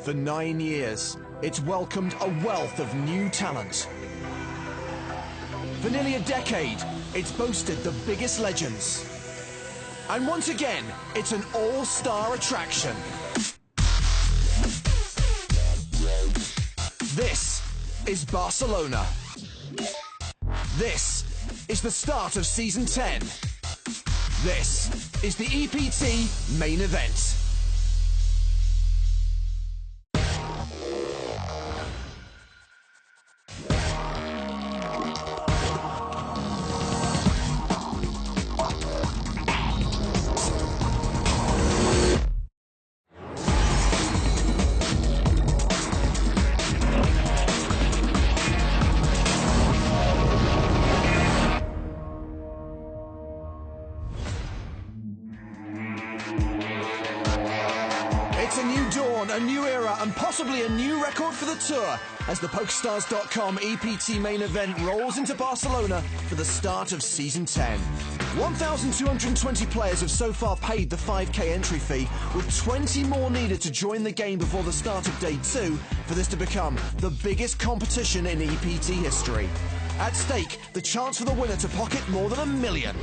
For 9 years, it's welcomed a wealth of new talent. For nearly a decade, it's boasted the biggest legends. And once again, it's an all-star attraction. This is Barcelona. This is the start of Season 10. This is the EPT main event. It's a new dawn, a new era, and possibly a new record for the tour as the PokerStars.com EPT main event rolls into Barcelona for the start of Season 10. 1,220 players have so far paid the 5k entry fee, with 20 more needed to join the game before the start of Day 2 for this to become the biggest competition in EPT history. At stake, the chance for the winner to pocket more than $1 million.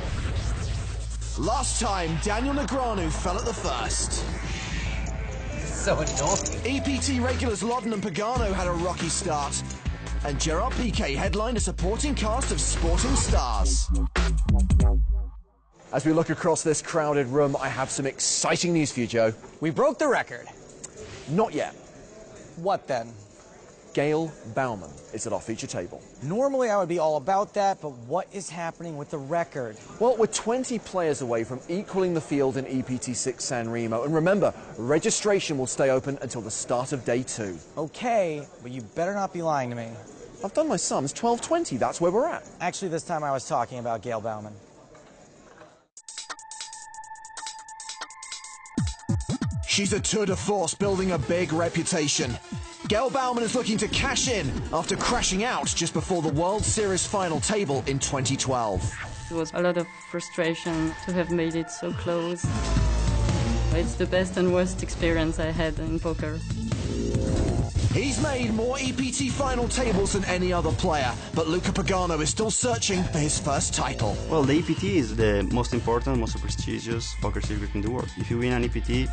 Last time, Daniel Negreanu fell at the first. So annoying. EPT regulars Lodden and Pagano had a rocky start, and Gerard Piqué headlined a supporting cast of sporting stars. As we look across this crowded room, I have some exciting news for you, Joe. We broke the record. Not yet. What then? Gail Bauman is at our feature table. Normally I would be all about that, but what is happening with the record? Well, we're 20 players away from equaling the field in EPT 6 San Remo. And remember, registration will stay open until the start of Day 2. Okay, but you better not be lying to me. I've done my sums, 12:20, that's where we're at. Actually, this time I was talking about Gail Bauman. She's a tour de force building a big reputation. Gail Bauman is looking to cash in after crashing out just before the World Series final table in 2012. It was a lot of frustration to have made it so close. It's the best and worst experience I had in poker. He's made more EPT final tables than any other player, but Luca Pagano is still searching for his first title. Well, the EPT is the most important, most prestigious poker circuit in the world. If you win an EPT,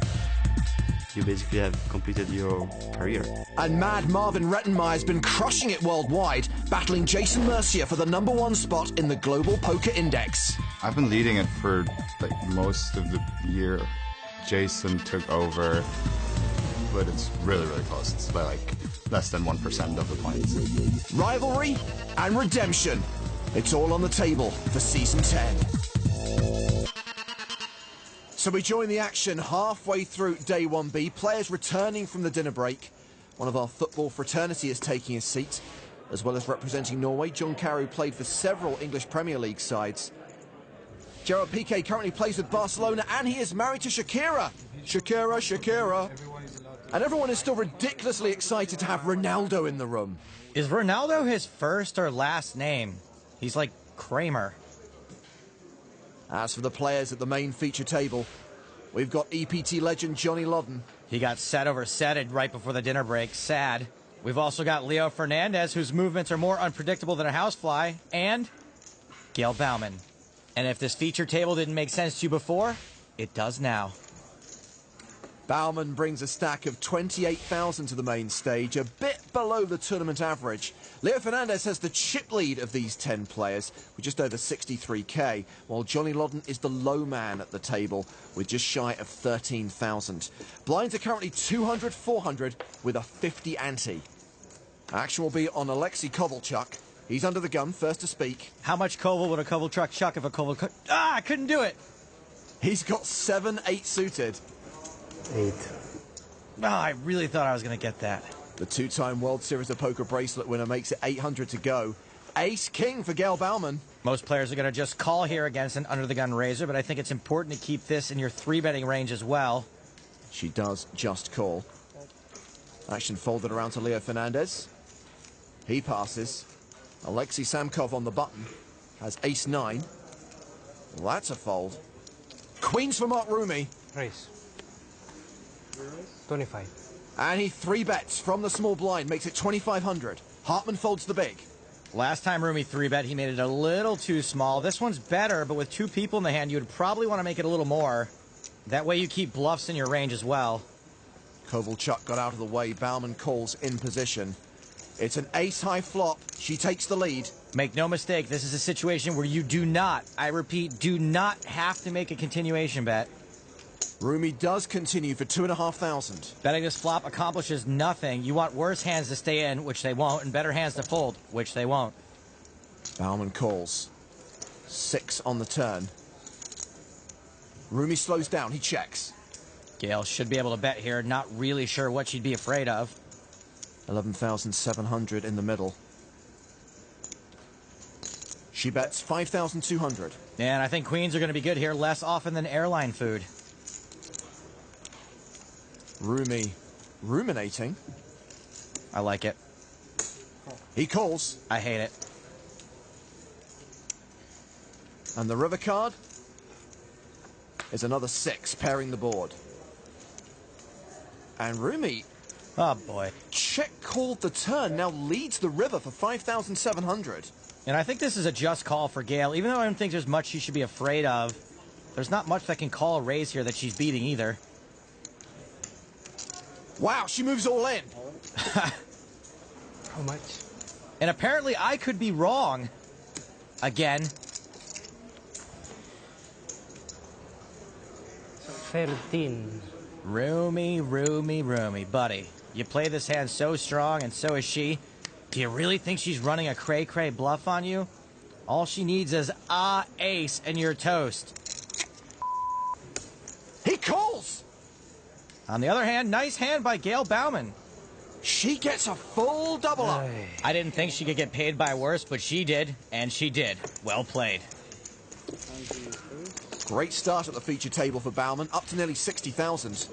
you basically have completed your career. And Mad Marvin Rettenmeyer has been crushing it worldwide, battling Jason Mercier for the #1 spot in the Global Poker Index. I've been leading it for most of the year. Jason took over, but it's really close. It's by less than 1% of the points. Rivalry and redemption. It's all on the table for Season 10. So we join the action halfway through Day 1B. Players returning from the dinner break. One of our football fraternity is taking his seat. As well as representing Norway, John Carew played for several English Premier League sides. Gerard Piqué currently plays with Barcelona, and he is married to Shakira. Shakira. And everyone is still ridiculously excited to have Ronaldo in the room. Is Ronaldo his first or last name? He's like Kramer. As for the players at the main feature table, we've got EPT legend Johnny Lodden. He got set over setted right before the dinner break. Sad. We've also got Leo Fernandez, whose movements are more unpredictable than a housefly, and Gail Bauman. And if this feature table didn't make sense to you before, it does now. Bauman brings a stack of 28,000 to the main stage, a bit below the tournament average. Leo Fernandez has the chip lead of these 10 players with just over 63k, while Johnny Lodden is the low man at the table with just shy of 13,000. Blinds are currently 200, 400 with a 50 ante. Action will be on Alexei Kovalchuk. He's under the gun, first to speak. How much Koval would a Kovalchuk chuck if a Koval... I couldn't do it! He's got 7-8 suited. 8. Oh, I really thought I was going to get that. The two-time World Series of Poker bracelet winner makes it 800 to go. Ace-king for Gail Bauman. Most players are going to just call here against an under-the-gun raiser, but I think it's important to keep this in your 3-betting range as well. She does just call. Action folded around to Leo Fernandez. He passes. Alexei Samkov on the button has ace-9. Well, that's a fold. Queens for Mark Rumi. Raise. 25. And he 3-bets from the small blind, makes it 2,500. Hartman folds the big. Last time Rumi 3-bet, he made it a little too small. This one's better, but with 2 people in the hand, you would probably want to make it a little more. That way you keep bluffs in your range as well. Kovalchuk got out of the way. Baumann calls in position. It's an ace-high flop. She takes the lead. Make no mistake, this is a situation where you do not, I repeat, do not have to make a continuation bet. Rumi does continue for 2,500. Betting this flop accomplishes nothing. You want worse hands to stay in, which they won't, and better hands to fold, which they won't. Baumann calls. 6 on the turn. Rumi slows down. He checks. Gail should be able to bet here. Not really sure what she'd be afraid of. 11,700 in the middle. She bets 5,200. And I think queens are going to be good here less often than airline food. Rumi ruminating. I like it. He calls. I hate it. And the river card is another 6, pairing the board. And Rumi, Oh, boy. check called the turn, now leads the river for 5,700. And I think this is a just call for Gail. Even though I don't think there's much she should be afraid of, there's not much that can call a raise here that she's beating either. Wow, she moves all in. How much? And apparently I could be wrong. Again. 13. Rumi, buddy. You play this hand so strong, and so is she. Do you really think she's running a cray-cray bluff on you? All she needs is a ace, and you're toast. He calls. On the other hand, nice hand by Gail Baumann. She gets a full double up. I didn't think she could get paid by worse, but she did, and she did. Well played. Great start at the feature table for Baumann, up to nearly 60,000.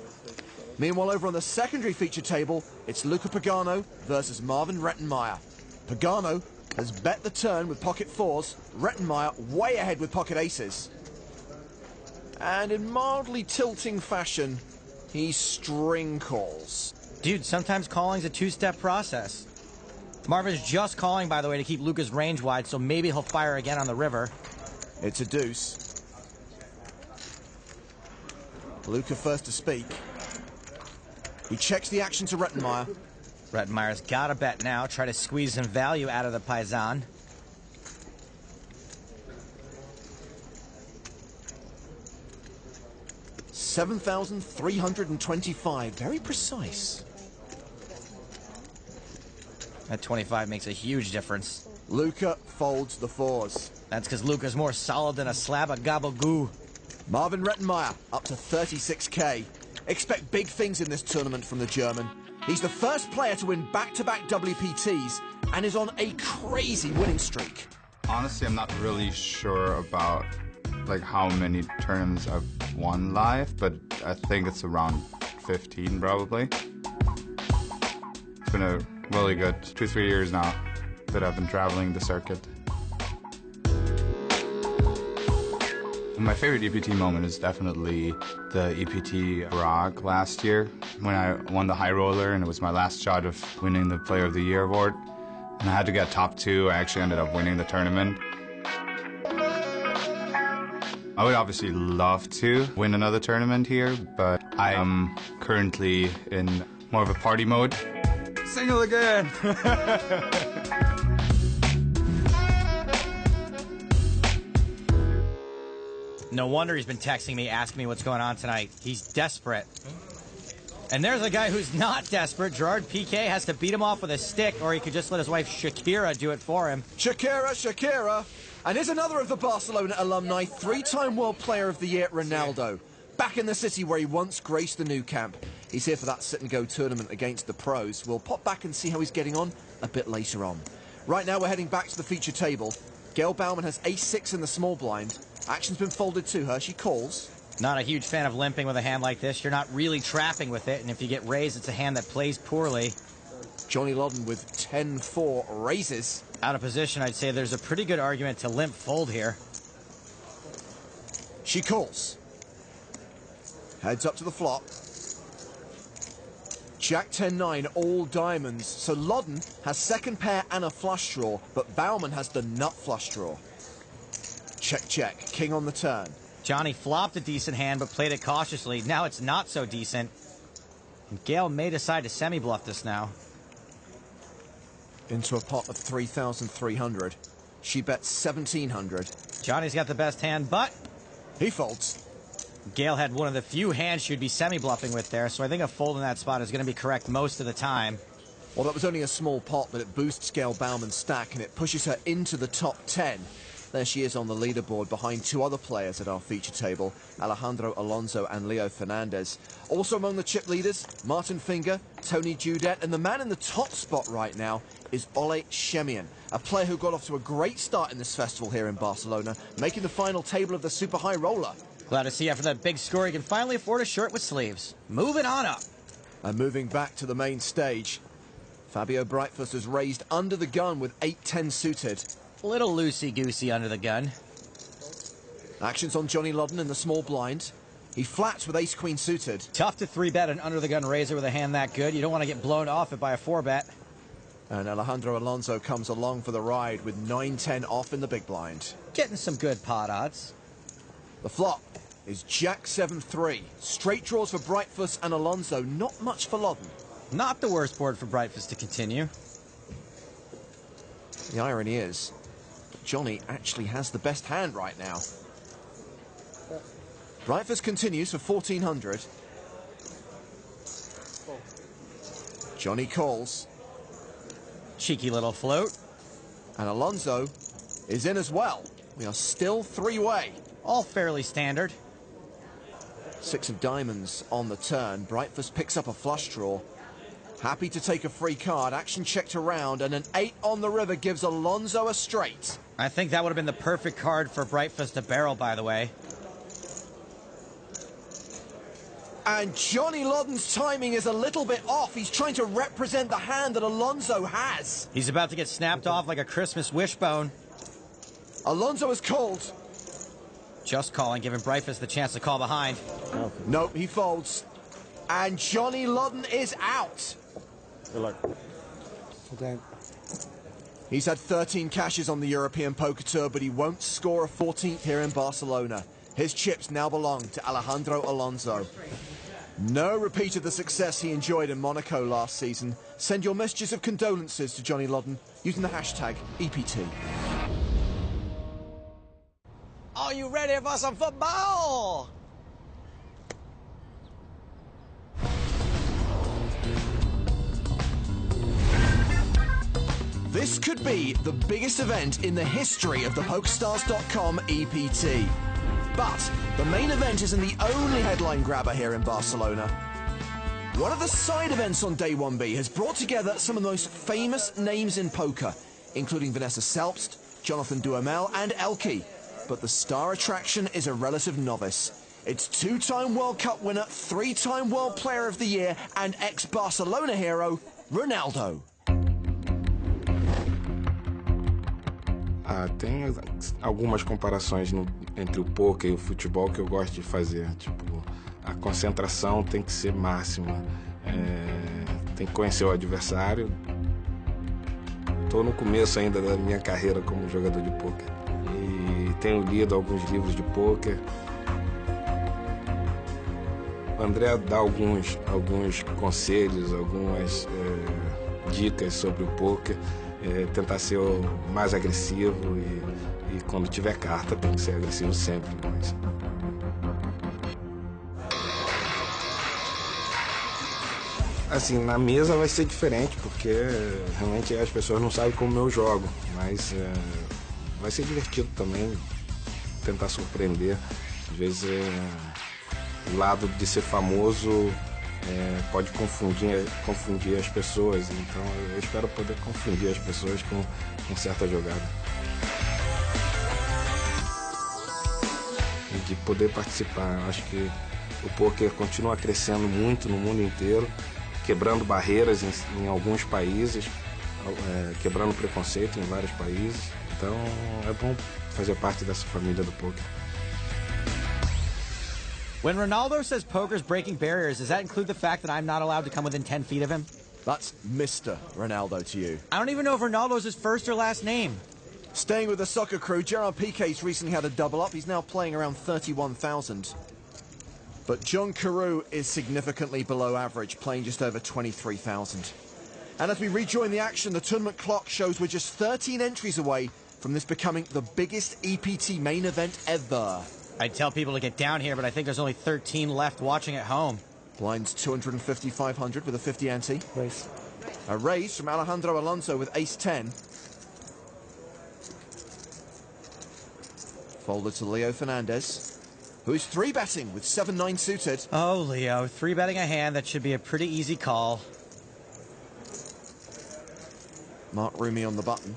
Meanwhile, over on the secondary feature table, it's Luca Pagano versus Marvin Rettenmeyer. Pagano has bet the turn with pocket 4s, Rettenmeyer way ahead with pocket aces. And in mildly tilting fashion, he string calls. Dude, sometimes calling's a 2-step process. Marvin's just calling, by the way, to keep Luca's range wide, so maybe he'll fire again on the river. It's a deuce. Luca first to speak. He checks the action to Rettenmeyer. Rettenmeyer's got a bet now, try to squeeze some value out of the Paisan. $7,325, very precise. That 25 makes a huge difference. Luca folds the 4s. That's because Luca's more solid than a slab of gabagoo. Marvin Rettenmeyer up to 36k. Expect big things in this tournament from the German. He's the first player to win back-to-back WPTs and is on a crazy winning streak. Honestly, I'm not really sure about like how many tournaments I've won live, but I think it's around 15 probably. It's been a really good 2-3 years now that I've been traveling the circuit. My favorite EPT moment is definitely the EPT Prague last year when I won the high roller and it was my last shot of winning the Player of the Year award. And I had to get top 2. I actually ended up winning the tournament. I would obviously love to win another tournament here, but I am currently in more of a party mode. Single again! No wonder he's been texting me, asking me what's going on tonight. He's desperate. And there's a guy who's not desperate. Gerard Piqué has to beat him off with a stick, or he could just let his wife Shakira do it for him. Shakira. And here's another of the Barcelona alumni, 3-time World Player of the Year, Ronaldo. Back in the city where he once graced the Nou Camp. He's here for that sit-and-go tournament against the pros. We'll pop back and see how he's getting on a bit later on. Right now, we're heading back to the feature table. Gail Baumann has ace-6 in the small blind. Action's been folded to her. She calls. Not a huge fan of limping with a hand like this. You're not really trapping with it, and if you get raised, it's a hand that plays poorly. Johnny Lodden with 10-4 raises. Out of position, I'd say there's a pretty good argument to limp fold here. She calls. Heads up to the flop. Jack 10-9, all diamonds. So Lodden has second pair and a flush draw, but Baumann has the nut flush draw. Check, check. King on the turn. Johnny flopped a decent hand, but played it cautiously. Now it's not so decent. And Gail may decide to semi-bluff this now. Into a pot of 3,300. She bets 1,700. Johnny's got the best hand, but He folds. Gail had one of the few hands she'd be semi-bluffing with there, so I think a fold in that spot is going to be correct most of the time. Well, that was only a small pot, but it boosts Gail Baumann's stack and it pushes her into the top 10. There she is on the leaderboard behind two other players at our feature table, Alejandro Alonso and Leo Fernandez. Also among the chip leaders, Martin Finger, Tony Judet, and the man in the top spot right now is Ole Shemian, a player who got off to a great start in this festival here in Barcelona, making the final table of the Super High Roller. Glad to see after that big score he can finally afford a shirt with sleeves. Moving on up. And moving back to the main stage, Fabio Breitfuss has raised under the gun with 8-10 suited. Little loosey-goosey under the gun. Actions on Johnny Lodden in the small blind. He flats with ace-queen suited. Tough to 3-bet an under-the-gun raiser with a hand that good. You don't want to get blown off it by a 4-bet. And Alejandro Alonso comes along for the ride with 9-10 off in the big blind. Getting some good pot odds. The flop is Jack 7-3. Straight draws for Breitfuss and Alonso, not much for Lodden. Not the worst board for Breitfuss to continue. The irony is, Johnny actually has the best hand right now. Breitfuss continues for 1,400. Johnny calls. Cheeky little float. And Alonso is in as well. We are still three-way. All fairly standard. Six of diamonds on the turn. Breitfuss picks up a flush draw. Happy to take a free card. Action checked around, and an 8 on the river gives Alonso a straight. I think that would have been the perfect card for Breitfuss to barrel, by the way. And Johnny Lodden's timing is a little bit off. He's trying to represent the hand that Alonso has. He's about to get snapped off like a Christmas wishbone. Alonso is called. Just calling, giving Breitfuss the chance to call behind. Nope, he folds. And Johnny Lodden is out. Good luck. Okay. He's had 13 cashes on the European Poker Tour, but he won't score a 14th here in Barcelona. His chips now belong to Alejandro Alonso. No repeat of the success he enjoyed in Monaco last season. Send your messages of condolences to Johnny Lodden using the hashtag EPT. Are you ready for some football? This could be the biggest event in the history of the PokerStars.com EPT. But the main event isn't the only headline grabber here in Barcelona. One of the side events on Day 1B has brought together some of the most famous names in poker, including Vanessa Selbst, Jonathan Duhamel, and Elke. But the star attraction is a relative novice. It's two-time World Cup winner, three-time World Player of the Year, and ex-Barcelona hero, Ronaldo. Tem algumas comparações entre o poker e o futebol que eu gosto de fazer. Tipo, a concentração tem que ser máxima. Tem que conhecer o adversário. Estou no começo ainda da minha carreira como jogador de poker. E tenho lido alguns livros de poker. O André dá alguns conselhos, algumas dicas sobre o poker. Tentar ser o mais agressivo e quando tiver carta tem que ser agressivo sempre. Mas... Assim, na mesa vai ser diferente porque realmente as pessoas não sabem como eu jogo, mas vai ser divertido também tentar surpreender. Às vezes o lado de ser famoso pode confundir as pessoas, então eu espero poder confundir as pessoas com certa jogada. E de poder participar, eu acho que o poker continua crescendo muito no mundo inteiro, quebrando barreiras em alguns países, quebrando preconceito em vários países, então é bom fazer parte dessa família do poker. When Ronaldo says poker's breaking barriers, does that include the fact that I'm not allowed to come within 10 feet of him? That's Mr. Ronaldo to you. I don't even know if Ronaldo's his first or last name. Staying with the soccer crew, Gerard Piqué's recently had a double up. He's now playing around 31,000. But John Carew is significantly below average, playing just over 23,000. And as we rejoin the action, the tournament clock shows we're just 13 entries away from this becoming the biggest EPT main event ever. I'd tell people to get down here, but I think there's only 13 left watching at home. Blinds 250, 500 with a 50 ante. Raise. A raise from Alejandro Alonso with ace-10. Folded to Leo Fernandez, who is 3-betting with 7-9 suited. Oh, Leo, 3-betting a hand, that should be a pretty easy call. Mark Rumi on the button.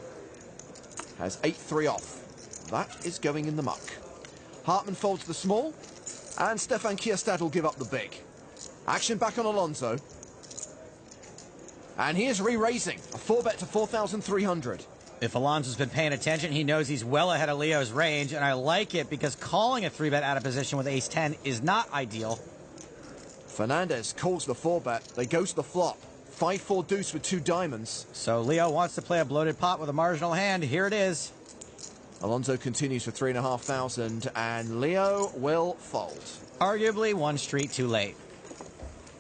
Has 8-3 off. That is going in the muck. Hartmann folds the small, and Stefan Kierstad will give up the big. Action back on Alonso. And he is re-raising, a 4-bet to 4,300. If Alonso's been paying attention, he knows he's well ahead of Leo's range, and I like it because calling a 3-bet out of position with ace-10 is not ideal. Fernandez calls the 4-bet. They go to the flop. 5-4 deuce with 2 diamonds. So Leo wants to play a bloated pot with a marginal hand. Here it is. Alonso continues for 3,500, and Leo will fold. Arguably one street too late.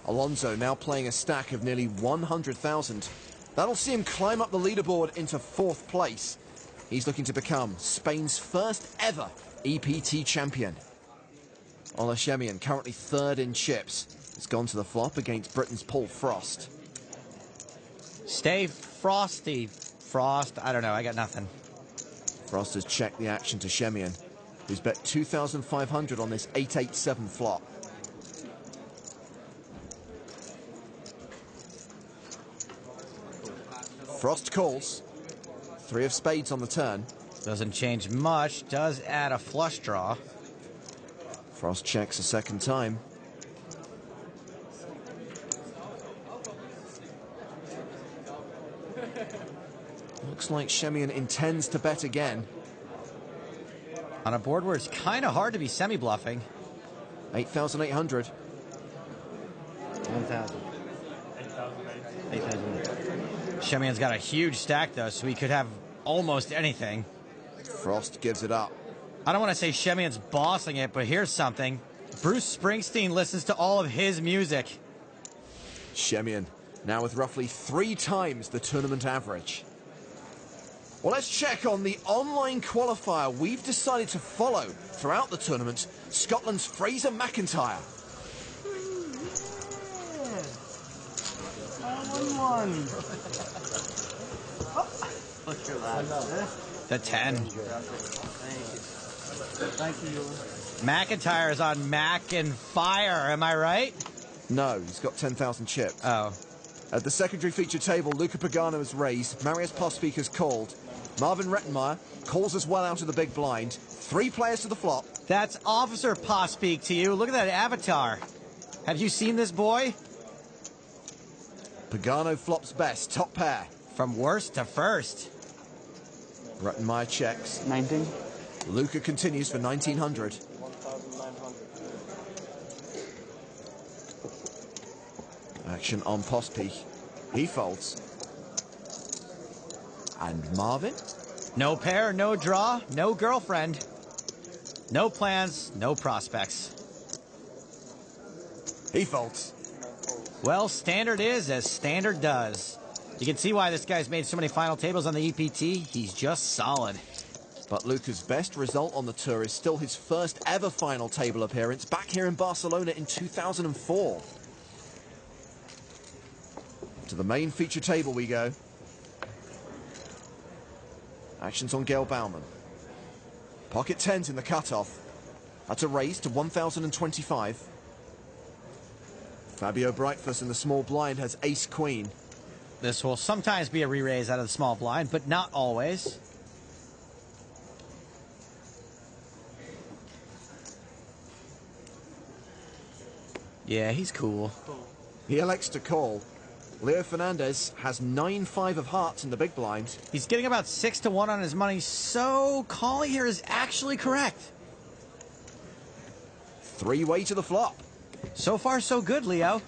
Alonso now playing a stack of nearly 100,000. That'll see him climb up the leaderboard into 4th place. He's looking to become Spain's first ever EPT champion. Ola Shemian, currently 3rd in chips, has gone to the flop against Britain's Paul Frost. Stay frosty. Frost, I don't know, I got nothing. Frost has checked the action to Shemian, who's bet 2,500 on this 8-8-7 flop. Frost calls. 3 of spades on the turn. Doesn't change much, does add a flush draw. Frost checks a second time. Looks like Shemian intends to bet again. On a board where it's kind of hard to be semi-bluffing. 8,800. 1,000. 8,000. Shemian's got a huge stack, though, so he could have almost anything. Frost gives it up. I don't want to say Shemian's bossing it, but here's something. Bruce Springsteen listens to all of his music. Shemian, now with roughly 3 times the tournament average. Well, let's check on the online qualifier we've decided to follow throughout the tournament, Scotland's Fraser McIntyre. The 10. Thank you. McIntyre's on Mac and Fire, am I right? No, he's got 10,000 chips. Oh. At the secondary feature table, Luca Pagano has raised, Marius Pospík has called, Marvin Rettenmeyer calls as well out of the big blind. 3 players to the flop. That's Officer Pospík to you. Look at that avatar. Have you seen this boy? Pagano flops best, top pair. From worst to first. Rettenmeyer checks. 19. Luca continues for 1,900. Action on Pospík. He folds. And Marvin? No pair, no draw, no girlfriend. No plans, no prospects. He folds. Well, standard is as standard does. You can see why this guy's made so many final tables on the EPT. He's just solid. But Luca's best result on the tour is still his first ever final table appearance back here in Barcelona in 2004. To the main feature table we go. Actions on Gail Bauman. Pocket tens in the cutoff. That's a raise to 1,025. Fabio Breitfuss in the small blind has ace-queen. This will sometimes be a re-raise out of the small blind, but not always. Yeah, he's cool. He elects to call. Leo Fernandez has 9-5 of hearts in the big blind. He's getting about 6 to 1 on his money, so calling here is actually correct. Three-way to the flop. So far, so good, Leo.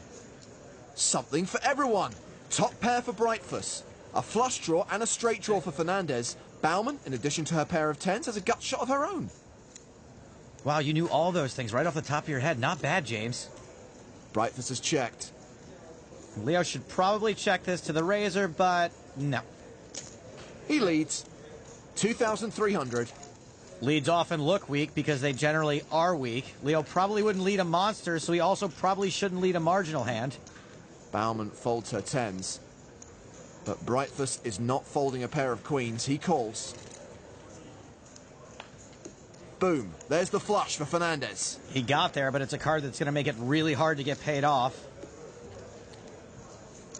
Something for everyone. Top pair for Breitfuss. A flush draw and a straight draw for Fernandez. Baumann, in addition to her pair of tens, has a gut shot of her own. Wow, you knew all those things right off the top of your head. Not bad, James. Breitfuss has checked. Leo should probably check this to the razor, but no. He leads. 2,300. Leads often look weak because they generally are weak. Leo probably wouldn't lead a monster, so he also probably shouldn't lead a marginal hand. Baumann folds her tens. But Breitfuss is not folding a pair of queens. He calls. Boom. There's the flush for Fernandez. He got there, but it's a card that's going to make it really hard to get paid off.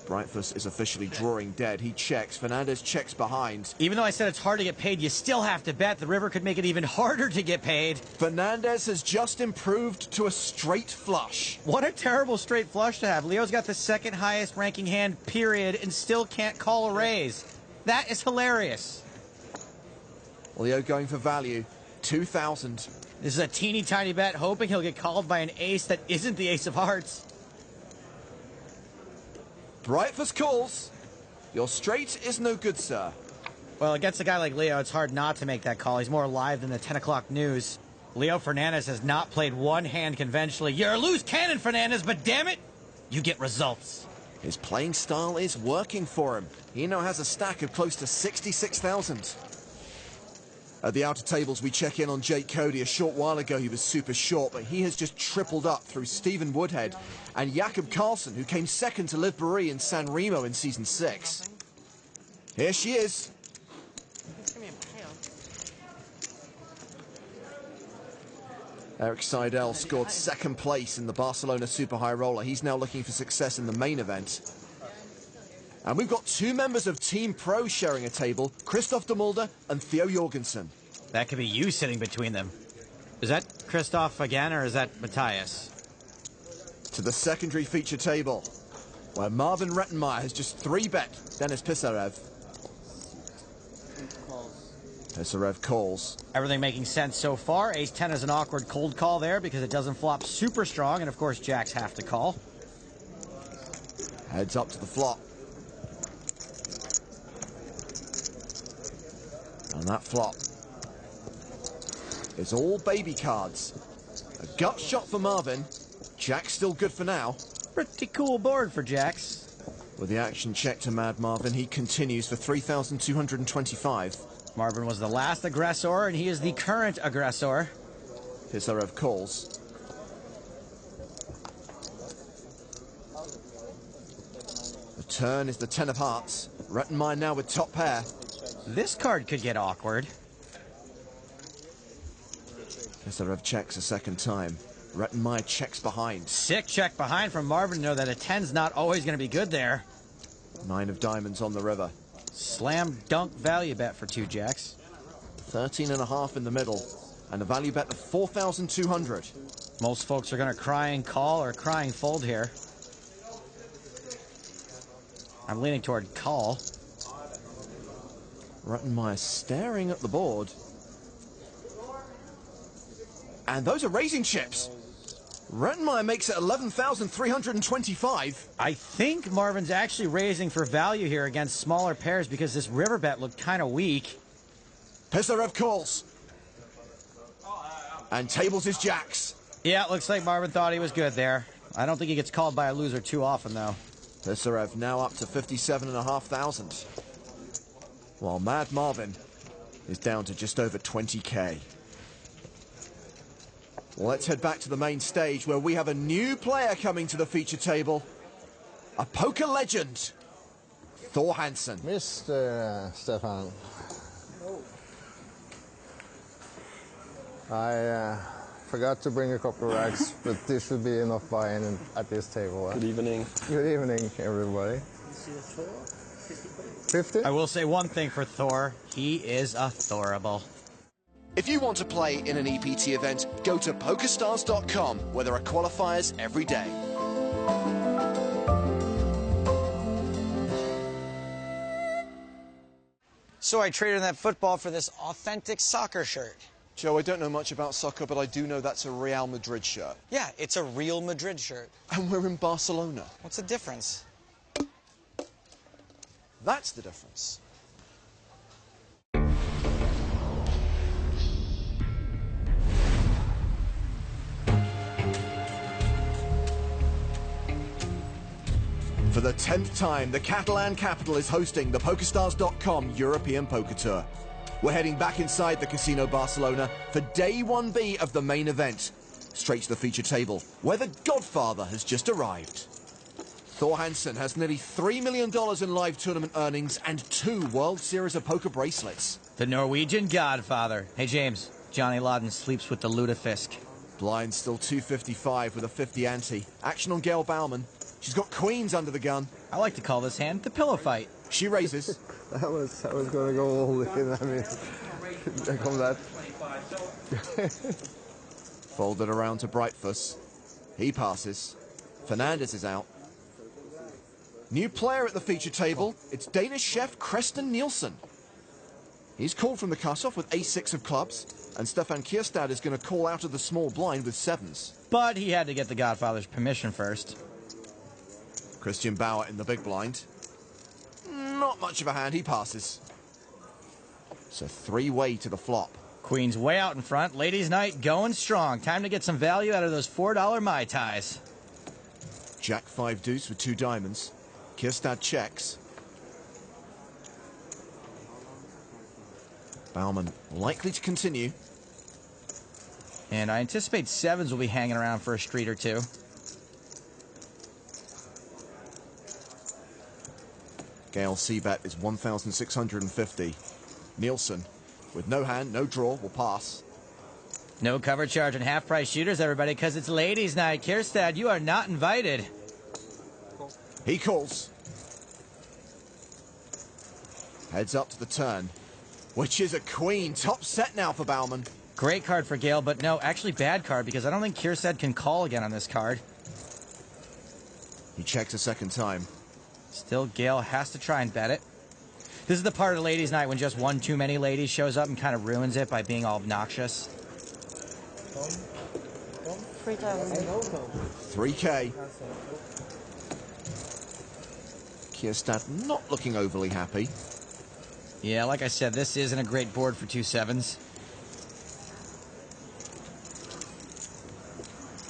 Breitfuss is officially drawing dead. He checks. Fernandez checks behind. Even though I said it's hard to get paid, you still have to bet. The river could make it even harder to get paid. Fernandez has just improved to a straight flush. What a terrible straight flush to have. Leo's got the second highest ranking hand, period, and still can't call a raise. That is hilarious. Leo going for value. 2,000. This is a teeny tiny bet, hoping he'll get called by an ace that isn't the ace of hearts. Breitfuss calls. Your straight is no good, sir. Well, against a guy like Leo, it's hard not to make that call. He's more alive than the 10 o'clock news. Leo Fernandez has not played one hand conventionally. You're a loose cannon, Fernandez, but damn it, you get results. His playing style is working for him. He now has a stack of close to 66,000. At the outer tables, we check in on Jake Cody. A short while ago, he was super short, but he has just tripled up through Stephen Woodhead and Jakob Carlsen, who came second to Liv Marie in San Remo in Season 6. Here she is. Eric Seidel scored second place in the Barcelona Super High Roller. He's now looking for success in the main event. And we've got two members of Team Pro sharing a table, Christoph de Mulder and Theo Jorgensen. That could be you sitting between them. Is that Christoph again, or is that Matthias? To the secondary feature table, where Marvin Rettenmeyer has just 3-bet Denis Pisarev. Pisarev calls. Everything making sense so far. Ace-10 is an awkward cold call there because it doesn't flop super strong, and of course jacks have to call. Heads up to the flop. And that flop is all baby cards. A gut shot for Marvin. Jack's still good for now. Pretty cool board for jacks. With the action check to Mad Marvin, he continues for 3,225. Marvin was the last aggressor, and he is the current aggressor. Pisarev calls. The turn is the 10 of hearts. Rettenmeyer now with top pair. This card could get awkward. Pisarev checks a second time. Rettenmeyer checks behind. Sick check behind from Marvin to know that a 10's not always going to be good there. 9 of diamonds on the river. Slam dunk value bet for two jacks. 13.5 in the middle. And a value bet of 4,200. Most folks are going to cry and call or cry and fold here. I'm leaning toward call. Rettenmeyer staring at the board. And those are raising chips. Rettenmeyer makes it 11,325. I think Marvin's actually raising for value here against smaller pairs because this river bet looked kind of weak. Pisarev calls. And tables his jacks. Yeah, it looks like Marvin thought he was good there. I don't think he gets called by a loser too often, though. Pisarev now up to 57,500. While Mad Marvin is down to just over 20k. Let's head back to the main stage where we have a new player coming to the feature table. A poker legend, Thor Hansen. Mr. Stefan, I forgot to bring a couple of rags, but this should be enough buy-in at this table. Good evening. Good evening, everybody. 50? I will say one thing for Thor. He is a Thorable. If you want to play in an EPT event, go to PokerStars.com, where there are qualifiers every day. So I traded that football for this authentic soccer shirt. Joe, I don't know much about soccer, but I do know that's a Real Madrid shirt. Yeah, it's a Real Madrid shirt. And we're in Barcelona. What's the difference? That's the difference. For the 10th time, the Catalan capital is hosting the PokerStars.com European Poker Tour. We're heading back inside the Casino Barcelona for day 1B of the main event. Straight to the feature table, where the Godfather has just arrived. Thor Hansen has nearly $3 million in live tournament earnings and 2 World Series of Poker bracelets. The Norwegian Godfather. Hey, James. Johnny Lawden sleeps with the lutefisk. Blind still 255 with a 50 ante. Action on Gail Bauman. She's got queens under the gun. I like to call this hand the pillow fight. She raises. I was gonna go all in. I mean, there come that. Folded around to Brightfuss. He passes. Fernandez is out. New player at the feature table. It's Danish chef Christian Nielsen. He's called from the cutoff with ace-6 of clubs, and Stefan Kierstad is going to call out of the small blind with 7s. But he had to get the Godfather's permission first. Christian Bauer in the big blind. Not much of a hand, he passes. It's a 3-way to the flop. Queen's way out in front. Ladies' night going strong. Time to get some value out of those $4 Mai Tais. Jack 5 deuce with 2 diamonds. Kierstad checks. Bauman likely to continue. And I anticipate 7s will be hanging around for a street or two. Gail C-bet is 1,650. Nielsen, with no hand, no draw, will pass. No cover charge on half-price shooters, everybody, because it's ladies' night. Kierstad, you are not invited. He calls. Heads up to the turn, which is a queen. Top set now for Bauman. Great card for Gail, but no, actually bad card, because I don't think Kierstad can call again on this card. He checks a second time. Still, Gail has to try and bet it. This is the part of ladies' night when just one too many ladies shows up and kind of ruins it by being all obnoxious. 3K. Kierstad not looking overly happy. Yeah, like I said, this isn't a great board for 2 7s.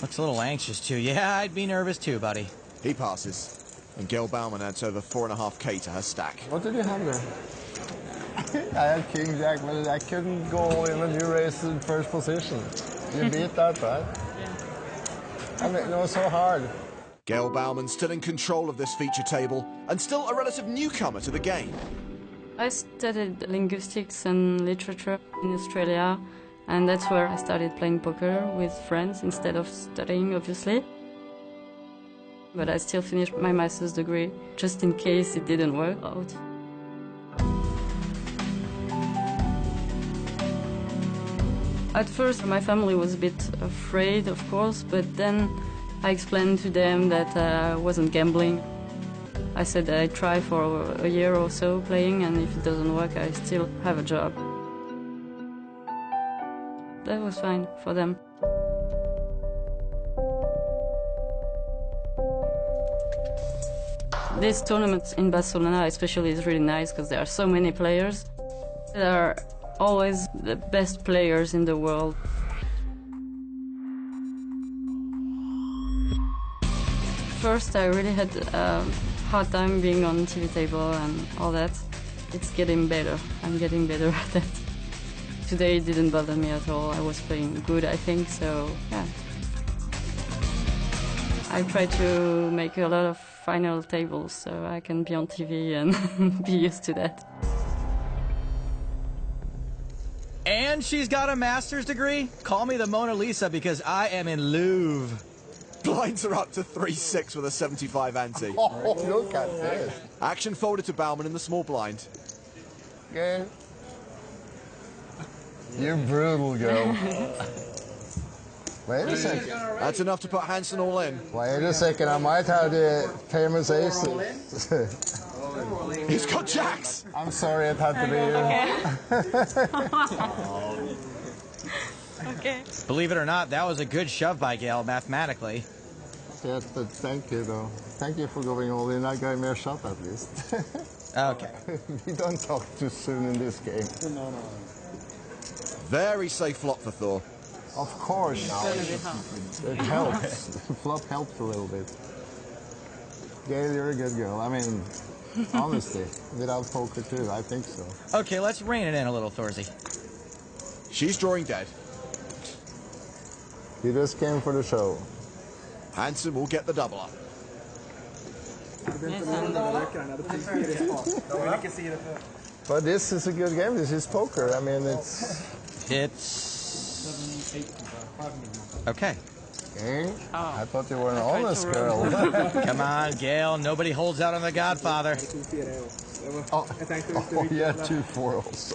Looks a little anxious, too. Yeah, I'd be nervous, too, buddy. He passes. And Gail Bauman adds over 4.5K to her stack. What did you have there? I had King Jack, but I couldn't go in when you raised in first position. You beat that, right? Yeah. I mean, it was so hard. Gail Bauman still in control of this feature table and still a relative newcomer to the game. I studied linguistics and literature in Australia, and that's where I started playing poker with friends instead of studying, obviously. But I still finished my master's degree, just in case it didn't work out. At first, my family was a bit afraid, of course, but then I explained to them that I wasn't gambling. I said I'd try for a year or so playing, and if it doesn't work, I still have a job. That was fine for them. This tournament in Barcelona especially is really nice because there are so many players. There are always the best players in the world. First, I really had a hard time being on TV table and all that. It's getting better. I'm getting better at that. Today it didn't bother me at all. I was playing good, I think, so yeah. I try to make a lot of final tables so I can be on TV and be used to that. And she's got a master's degree? Call me the Mona Lisa because I am in Louvre. Blinds are up to 3-6 with a 75 ante. Oh, look at this. Action folded to Bauman in the small blind. Okay. You brutal girl. Wait a second. That's enough to put Hansen all in. Wait a second, I might have the famous aces. He's got jacks. I'm sorry it had to be you. Okay. Believe it or not, that was a good shove by Gail, mathematically. Yes, but thank you, though. Thank you for going all in. I got me a shot at least. Okay. We don't talk too soon in this game. No. Very safe flop for Thor. Of course. It's gonna be hard. It helps. The flop helps a little bit. Gail, you're a good girl. I mean, honestly, without poker too, I think so. Okay, let's rein it in a little, Thorsey. She's drawing dead. You just came for the show. Hansen will get the double up. But this is a good game. This is poker. I mean, it's... Okay. Okay. I thought you were an honest girl. Come on, Gail. Nobody holds out on the Godfather. Oh, yeah, 2 foils.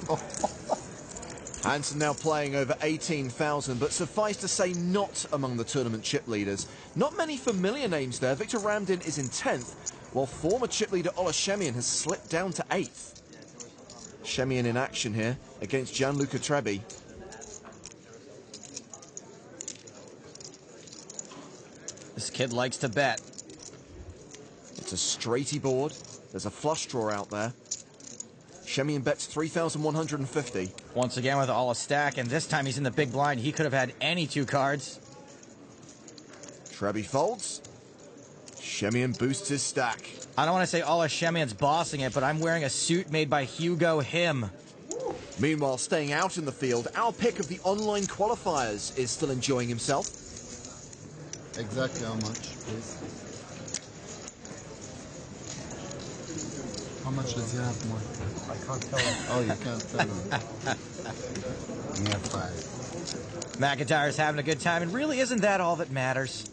Hansen now playing over 18,000, but suffice to say not among the tournament chip leaders. Not many familiar names there. Victor Ramdin is in 10th, while former chip leader Ola Shemian has slipped down to 8th. Shemian in action here against Gianluca Trebbi. This kid likes to bet. It's a straighty board. There's a flush draw out there. Shemian bets 3,150. Once again with all a stack, and this time he's in the big blind. He could have had any 2 cards. Trebbi folds. Shemian boosts his stack. I don't want to say Ola Shemian's bossing it, but I'm wearing a suit made by Hugo Him. Meanwhile, staying out in the field, our pick of the online qualifiers is still enjoying himself. Exactly how much, please? How much does he have more? I can't tell him. Oh, you can't tell him. You have 5. McIntyre's having a good time, and really isn't that all that matters?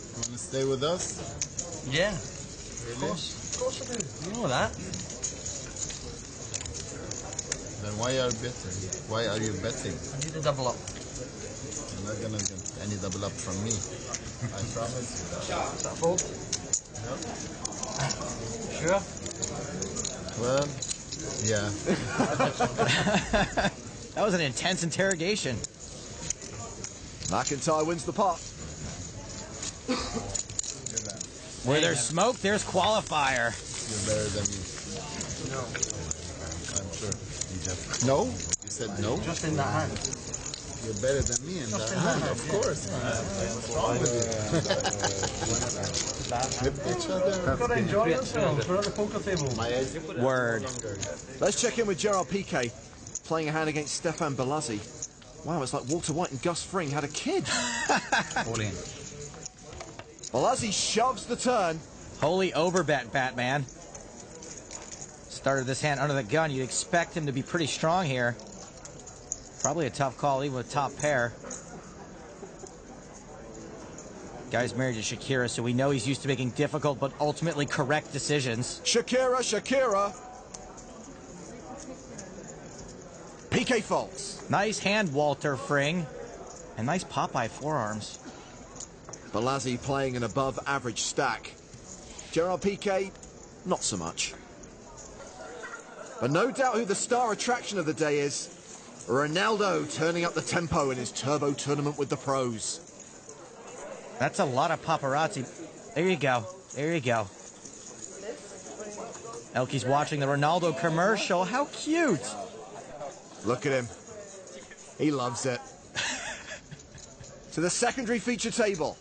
You want to stay with us? Yeah. Really? Of course I do. You know that. Then why are you betting? Why are you betting? I need a double up. You're not gonna get any double up from me. I promise you that. Is that fold? Yep. Sure? Well, yeah. That was an intense interrogation. McIntyre wins the pot. Where there's smoke, there's qualifier. You're better than me. No. I'm sure. You just... No? You said no? Just in that hand. You're better than me in that hand, of course. What's wrong with you? Hit each other. We've got to enjoy ourselves. We're at the poker table. Word. Let's check in with Gerard Piqué, playing a hand against Stefan Balazzi. Wow, it's like Walter White and Gus Fring had a kid. All in. Balazzi shoves the turn. Holy overbet, Batman. Started this hand under the gun. You'd expect him to be pretty strong here. Probably a tough call, even with top pair. Guy's married to Shakira, so we know he's used to making difficult but ultimately correct decisions. Shakira. PK folds. Nice hand, Walter Fring. And nice Popeye forearms. Balazzi playing an above-average stack. Gerard Piqué, not so much. But no doubt who the star attraction of the day is. Ronaldo turning up the tempo in his turbo tournament with the pros. That's a lot of paparazzi. There you go. There you go. Elke's watching the Ronaldo commercial. How cute. Look at him. He loves it. To the secondary feature table.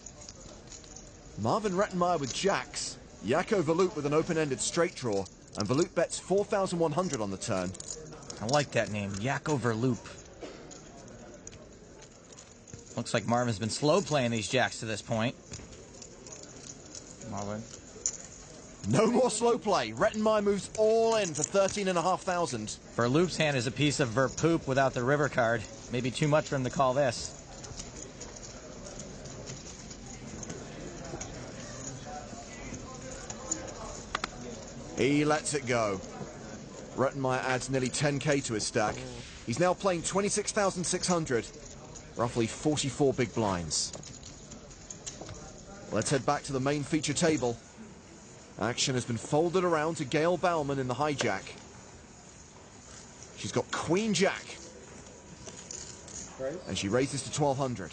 Marvin Rettenmeyer with jacks. Jaco Veloop with an open-ended straight draw. And Veloop bets 4,100 on the turn. I like that name, Jaco Veloop. Looks like Marvin's been slow playing these jacks to this point. Marvin. No more slow play. Rettenmeyer moves all in for 13,500. Verloop's hand is a piece of Verpoop without the river card. Maybe too much for him to call this. He lets it go. Rettenmeyer adds nearly 10k to his stack. He's now playing 26,600, roughly 44 big blinds. Let's head back to the main feature table. Action has been folded around to Gail Bauman in the hijack. She's got Queen Jack. and she raises to 1200.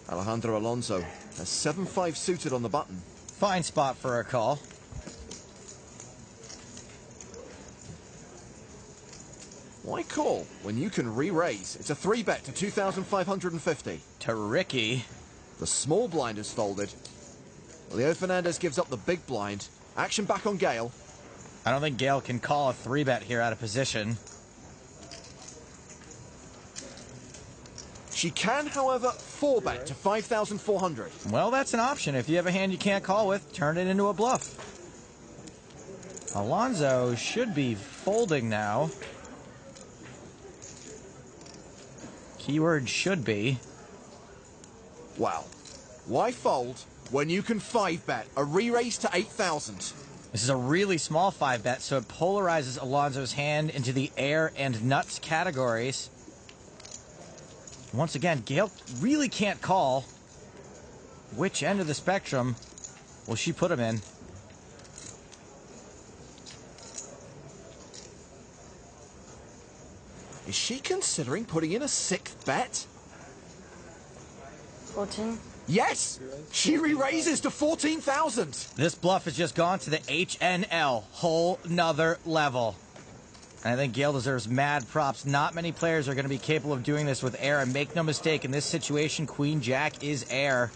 Alejandro Alonso has 7-5 suited on the button. Fine spot for a call. Why call when you can re-raise? It's a 3-bet to 2,550. To Ricky. The small blind is folded. Leo Fernandez gives up the big blind. Action back on Gail. I don't think Gail can call a 3-bet here out of position. She can, however, 4-bet to 5,400. Well, that's an option. If you have a hand you can't call with, turn it into a bluff. Alonso should be folding now. Keyword should be. Wow. Why fold when you can 5-bet a re-raise to 8,000? This is a really small 5-bet, so it polarizes Alonso's hand into the air and nuts categories. Once again, Gail really can't call. Which end of the spectrum will she put him in? Is she considering putting in a 6th bet? 14. Yes! She re-raises to 14,000. This bluff has just gone to the HNL, whole nother level. And I think Gail deserves mad props. Not many players are going to be capable of doing this with air. And make no mistake, in this situation, Queen Jack is air.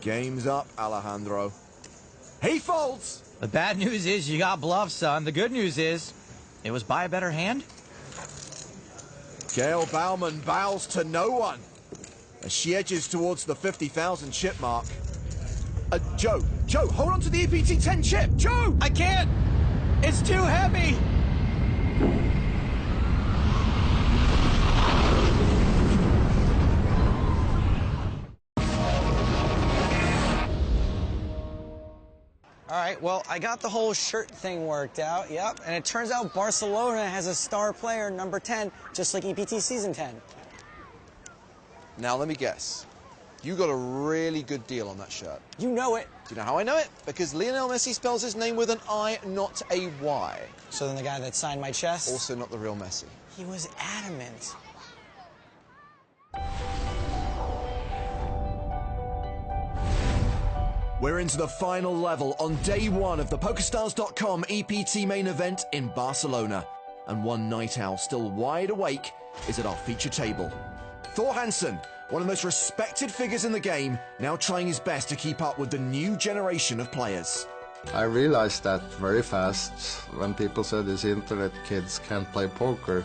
Game's up, Alejandro. He folds! The bad news is you got bluffs, son. The good news is it was by a better hand. Gail Bauman bows to no one as she edges towards the 50,000 chip mark. Joe, hold on to the EPT 10 chip. Joe! I can't! It's too heavy! All right, well, I got the whole shirt thing worked out, yep. And it turns out Barcelona has a star player, number 10, just like EPT Season 10. Now, let me guess. You got a really good deal on that shirt. You know it. Do you know how I know it? Because Lionel Messi spells his name with an I, not a Y. So then the guy that signed my chest? Also not the real Messi. He was adamant. We're into the final level on day one of the PokerStars.com EPT main event in Barcelona. And one night owl still wide awake is at our feature table. Thor Hansen, one of the most respected figures in the game, now trying his best to keep up with the new generation of players. I realized that very fast when people said these internet kids can't play poker.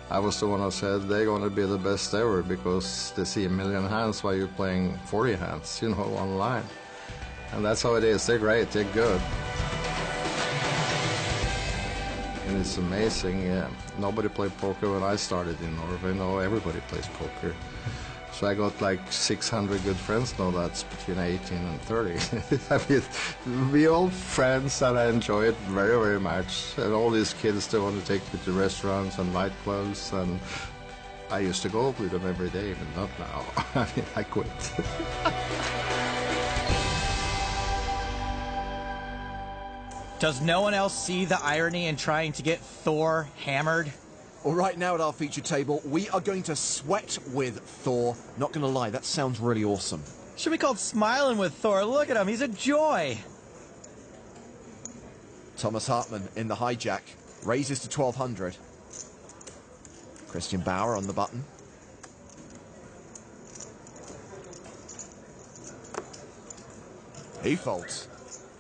I was the one who said they're going to be the best ever because they see a million hands while you're playing 40 hands, you know, online. And that's how it is. They're great. They're good. And it's amazing. Yeah. Nobody played poker when I started in Norway. Now everybody plays poker. So I got like 600 good friends now. That's between 18 and 30. I mean, we all friends, and I enjoy it very, very much. And all these kids, they want to take me to restaurants and nightclubs. And I used to go with them every day, but not now. I mean, I quit. Does no one else see the irony in trying to get Thor hammered? Well, right now at our feature table, we are going to sweat with Thor. Not gonna lie, that sounds really awesome. Should be called Smiling with Thor. Look at him, he's a joy. Thomas Hartmann in the hijack, raises to 1,200. Christian Bauer on the button. He folds.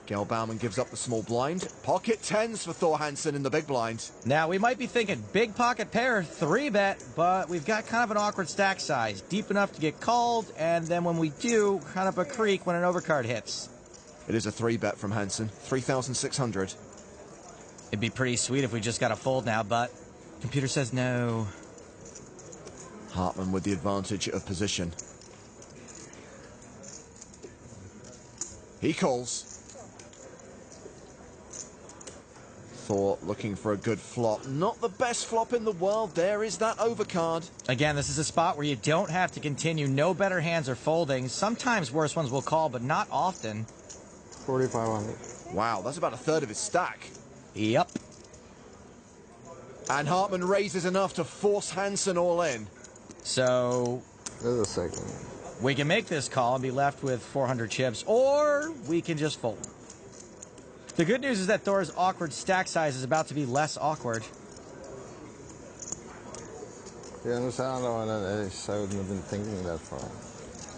Gail Bauman gives up the small blind. Pocket tens for Thor Hansen in the big blind. Now, we might be thinking big pocket pair, 3-bet, but we've got kind of an awkward stack size. Deep enough to get called, and then when we do, kind of a creek when an overcard hits. It is a 3-bet from Hansen, 3,600. It'd be pretty sweet if we just got a fold now, but computer says no. Hartmann with the advantage of position. He calls. Thor looking for a good flop. Not the best flop in the world. There is that overcard. Again, this is a spot where you don't have to continue. No better hands are folding. Sometimes worse ones will call, but not often. 4,500. Wow, that's about a third of his stack. Yep. And Hartman raises enough to force Hansen all in. So There's a second. we can make this call and be left with 400 chips, or we can just fold. The good news is that Thor's awkward stack size is about to be less awkward. You understand? I wouldn't have been thinking that far.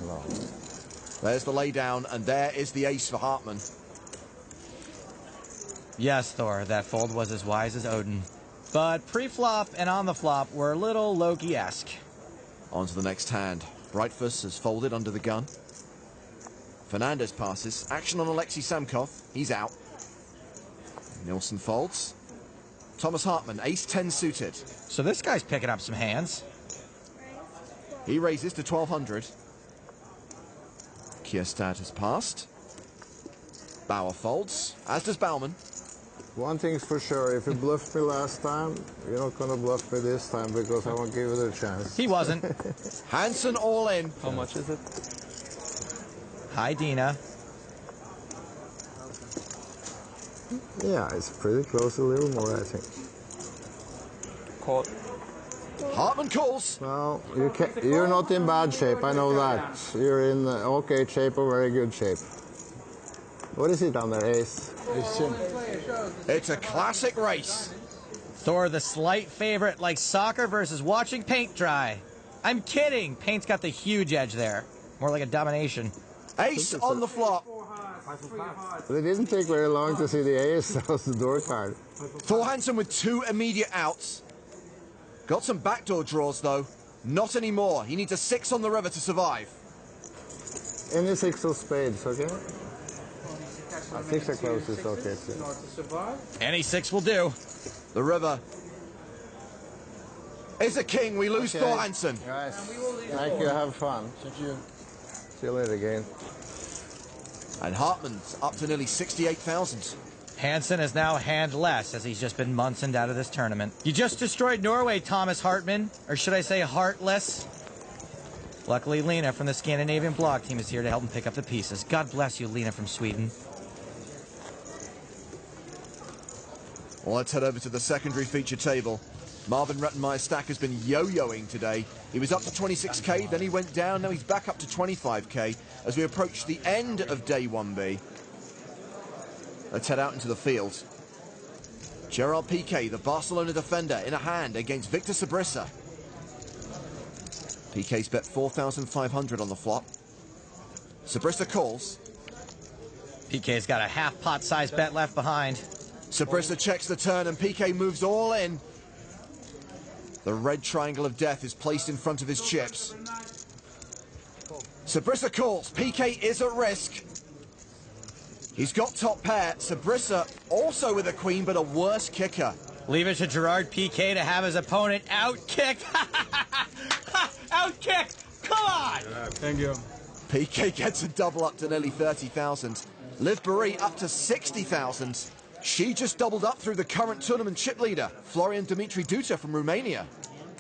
No. There's the laydown, and there is the ace for Hartman. Yes, Thor, that fold was as wise as Odin. But pre-flop and on the flop were a little Loki-esque. On to the next hand. Breitfuss has folded under the gun. Fernandez passes. Action on Alexei Samkov. He's out. Nilsson folds. Thomas Hartman, ace-10 suited. So this guy's picking up some hands. He raises to 1200. Kierstad has passed. Bauer folds, as does Baumann. One thing's for sure, if you bluffed me last time, you're not going to bluff me this time because I won't give it a chance. He wasn't. Hansen all in. How much is it? Hi, Dina. Yeah, it's pretty close, a little more, I think. Call. Hartman calls. Well, you're not in bad shape, I know that. You're in okay shape or very good shape. What is it down there, ace? It's a classic race. Thor, the slight favorite, like soccer versus watching paint dry. I'm kidding. Paint's got the huge edge there. More like a domination. Ace on the flop. It didn't take very long to see the ace. That was the door card. Thor Hansen with 2 immediate outs. Got some backdoor draws, though. Not anymore. He needs a 6 on the river to survive. Any 6 of spades, okay? 6 of clubs is okay too. Any 6 will do. The river is a king. We lose Thor Hansen. Guys, thank you. Have fun. Thank you. See you later again. And Hartman's up to nearly 68,000. Hansen is now handless as he's just been Munsoned out of this tournament. You just destroyed Norway, Thomas Hartman. Or should I say heartless? Luckily, Lena from the Scandinavian blog team is here to help him pick up the pieces. God bless you, Lena from Sweden. Well, let's head over to the secondary feature table. Marvin Rettenmeyer's stack has been yo-yoing today. He was up to 26k, then he went down, now he's back up to 25k as we approach the end of day 1B. Let's head out into the field. Gerard Piqué, the Barcelona defender, in a hand against Victor Sabrissa. Piqué's bet 4,500 on the flop. Sabrissa calls. Piqué's got a half-pot size bet left behind. Sabrissa checks the turn and Piqué moves all in. The red triangle of death is placed in front of his chips. Sabrissa calls. Piqué is at risk. He's got top pair. Sabrissa also with a queen, but a worse kicker. Leave it to Gerard Piqué to have his opponent out-kicked. Out-kicked! Come on! Thank you. Piqué gets a double up to nearly 30,000. Liv Boeri up to 60,000. She just doubled up through the current tournament chip leader, Florian Dimitri Duta from Romania.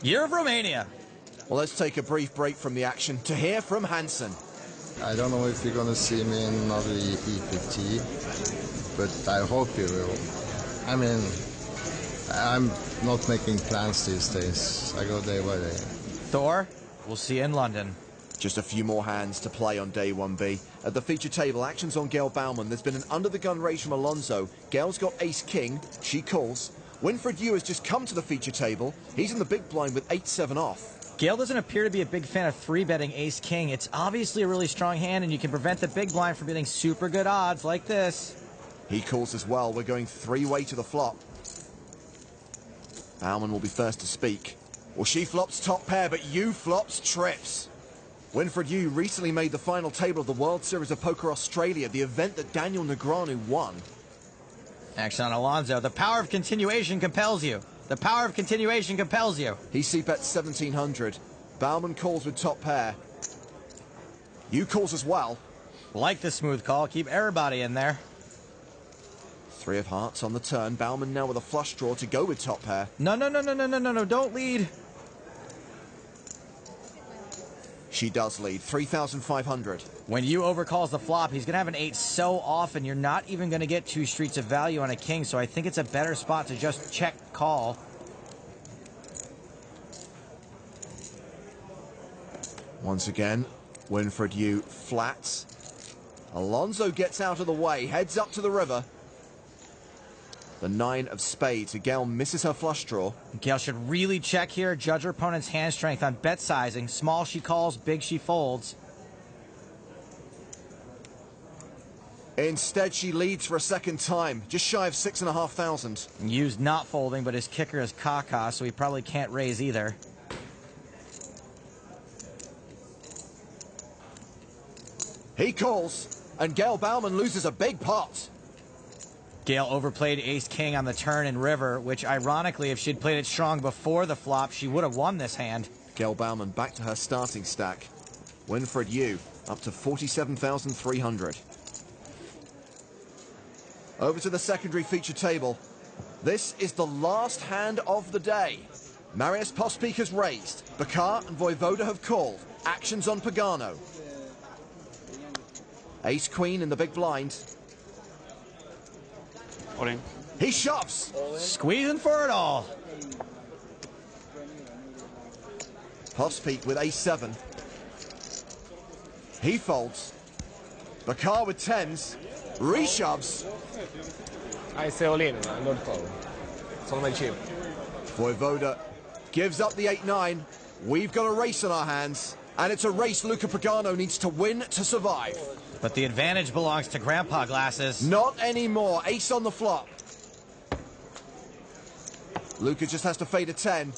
Year of Romania. Well, let's take a brief break from the action to hear from Hansen. I don't know if you're going to see me in another EPT, but I hope you will. I mean, I'm not making plans these days. I go day by day. Thor, we'll see you in London. Just a few more hands to play on day 1B. At the feature table, actions on Gail Baumann. There's been an under-the-gun raise from Alonso. Gail's got ace-king. She calls. Winfried Yu has just come to the feature table. He's in the big blind with 8-7 off. Gail doesn't appear to be a big fan of 3-betting ace-king. It's obviously a really strong hand, and you can prevent the big blind from getting super good odds like this. He calls as well. We're going 3-way to the flop. Baumann will be first to speak. Well, she flops top pair, but Yu flops trips. Winfried Yu recently made the final table of the World Series of Poker Australia, the event that Daniel Negreanu won. Action on Alonso. The power of continuation compels you. The power of continuation compels you. He c-bets 1,700. Baumann calls with top pair. Yu calls as well. Like the smooth call. Keep everybody in there. 3 of hearts on the turn. Baumann now with a flush draw to go with top pair. No. Don't lead. She does lead, 3,500. When Yu overcalls the flop, he's going to have an 8 so often, you're not even going to get 2 streets of value on a king, so I think it's a better spot to just check call. Once again, Winfried Yu flat. Alonso gets out of the way, heads up to the river. The 9 of spades. Gail misses her flush draw. Gail should really check here, judge her opponent's hand strength on bet sizing. Small she calls, big she folds. Instead, she leads for a second time, just shy of 6,500. Yu's not folding, but his kicker is caca, so he probably can't raise either. He calls, and Gail Bauman loses a big pot. Gail overplayed ace-king on the turn and river, which ironically, if she'd played it strong before the flop, she would have won this hand. Gail Bauman back to her starting stack. Winfried Yu up to 47,300. Over to the secondary feature table. This is the last hand of the day. Marius Pospiek has raised. Bakar and Voivoda have called. Actions on Pagano. Ace-queen in the big blind. All in. He shoves. Squeezing for it all. Pospiek with ace-7. He folds. Bakar with 10s. Reshoves. I say all in, I don't call. It's on my chip. Voivoda gives up the 8-9. We've got a race on our hands, and it's a race Luca Pagano needs to win to survive. But the advantage belongs to Grandpa Glasses. Not anymore. Ace on the flop. Luca just has to fade a 10.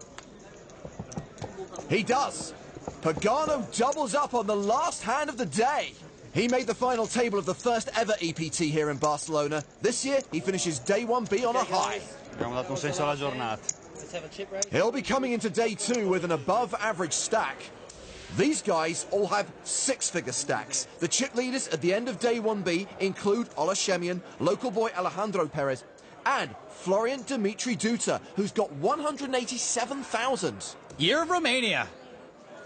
He does. Pagano doubles up on the last hand of the day. He made the final table of the first ever EPT here in Barcelona. This year, he finishes day 1B on a high. He'll be coming into day 2 with an above-average stack. These guys all have 6-figure stacks. The chip leaders at the end of day 1B include Ola Shemian, local boy Alejandro Perez, and Florian Dimitri Duta, who's got 187,000. Year of Romania.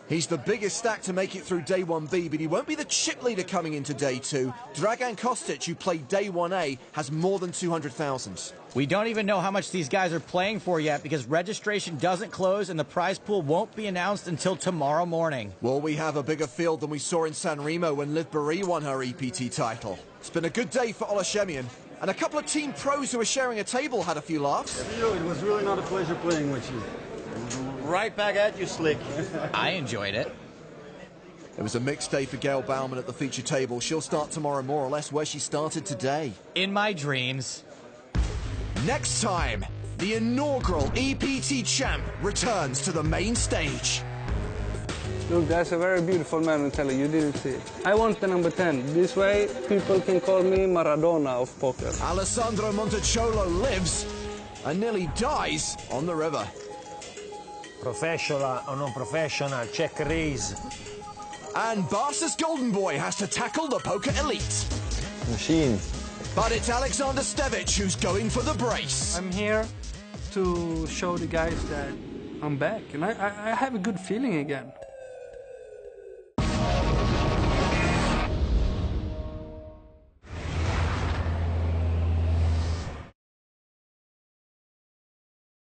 He's the biggest stack to make it through day 1B, but he won't be the chip leader coming into day 2. Dragan Kostic, who played day 1A, has more than 200,000. We don't even know how much these guys are playing for yet because registration doesn't close and the prize pool won't be announced until tomorrow morning. Will we have a bigger field than we saw in San Remo when Liv Boeri won her EPT title? It's been a good day for Ola Shemian, and a couple of team pros who were sharing a table had a few laughs. It was really not a pleasure playing with you. Right back at you, Slick. I enjoyed it. It was a mixed day for Gail Bauman at the feature table. She'll start tomorrow more or less where she started today. In my dreams. Next time, the inaugural EPT champ returns to the main stage. Look, that's a very beautiful man, I'm telling you, didn't see it. I want the number 10. This way, people can call me Maradona of poker. Alessandro Monteccholo lives and nearly dies on the river. Professional or non-professional, check raise. And Barca's golden boy has to tackle the poker elite. Machine. But it's Alexander Stevic who's going for the brace. I'm here to show the guys that I'm back, and I have a good feeling again.